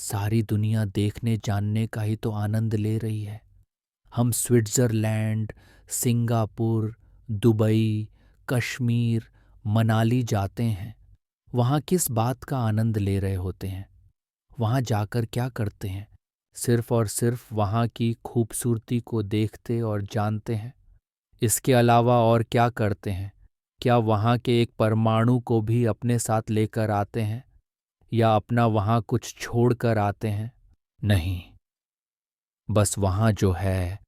सारी दुनिया देखने जानने का ही तो आनंद ले रही है। हम Switzerland, Singapore, Dubai, Kashmir, Manali जाते हैं। वहाँ किस बात का आनंद ले रहे होते हैं? वहाँ जाकर क्या करते हैं? सिर्फ और सिर्फ वहाँ की खूबसूरती को देखते और जानते हैं। इसके अलावा और क्या करते हैं? क्या वहाँ के एक परमाणु को भी अपने साथ लेकर आते हैं या अपना वहाँ कुछ छोड़ कर आते हैं? नहीं, बस वहाँ जो है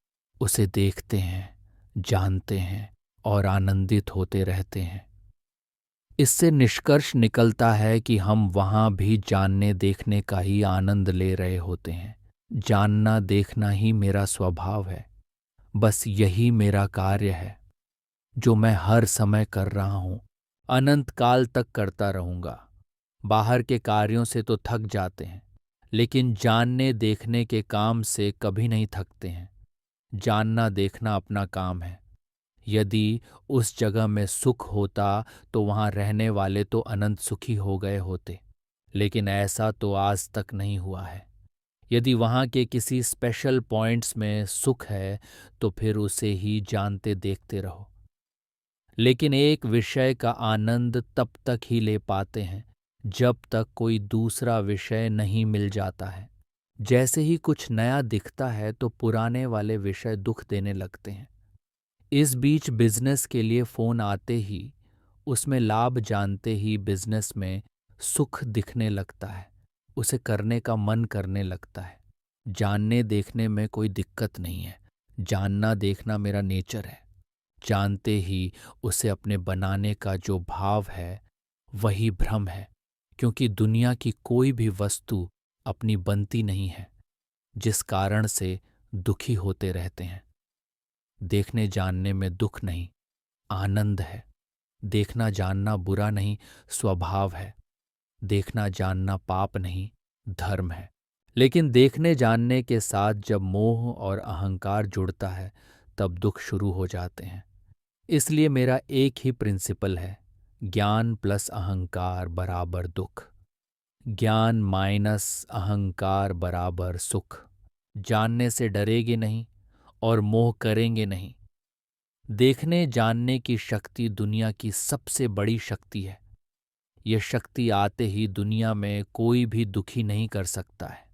उसे देखते हैं, जानते हैं और आनंदित होते रहते हैं। इससे निष्कर्ष निकलता है कि हम वहाँ भी जानने देखने का ही आनंद ले रहे होते हैं। जानना देखना ही मेरा स्वभाव है। बस यही मेरा कार्य है जो मैं हर समय कर रहा हूँ, अनंत काल तक करता रहूँगा। बाहर के कार्यों से तो थक जाते हैं, लेकिन जानने देखने के काम से कभी नहीं थकते हैं। जानना देखना अपना काम है। यदि उस जगह में सुख होता तो वहाँ रहने वाले तो अनंत सुखी हो गए होते, लेकिन ऐसा तो आज तक नहीं हुआ है। यदि वहाँ के किसी स्पेशल पॉइंट्स में सुख है तो फिर उसे ही जानते देखते रहो। लेकिन एक विषय का आनंद तब तक ही ले पाते हैं जब तक कोई दूसरा विषय नहीं मिल जाता है। जैसे ही कुछ नया दिखता है तो पुराने वाले विषय दुख देने लगते हैं। इस बीच बिजनेस के लिए फोन आते ही, उसमें लाभ जानते ही बिजनेस में सुख दिखने लगता है, उसे करने का मन करने लगता है। जानने देखने में कोई दिक्कत नहीं है। जानना देखना मेरा नेचर है। जानते ही उसे अपने बनाने का जो भाव है वही भ्रम है, क्योंकि दुनिया की कोई भी वस्तु अपनी बनती नहीं है, जिस कारण से दुखी होते रहते हैं। देखने जानने में दुख नहीं, आनंद है। देखना जानना बुरा नहीं, स्वभाव है। देखना जानना पाप नहीं, धर्म है। लेकिन देखने जानने के साथ जब मोह और अहंकार जुड़ता है तब दुख शुरू हो जाते हैं। इसलिए मेरा एक ही प्रिंसिपल है, ज्ञान प्लस अहंकार बराबर दुख। ज्ञान माइनस अहंकार बराबर सुख। जानने से डरेंगे नहीं और मोह करेंगे नहीं। देखने जानने की शक्ति दुनिया की सबसे बड़ी शक्ति है। यह शक्ति आते ही दुनिया में कोई भी दुखी नहीं कर सकता है।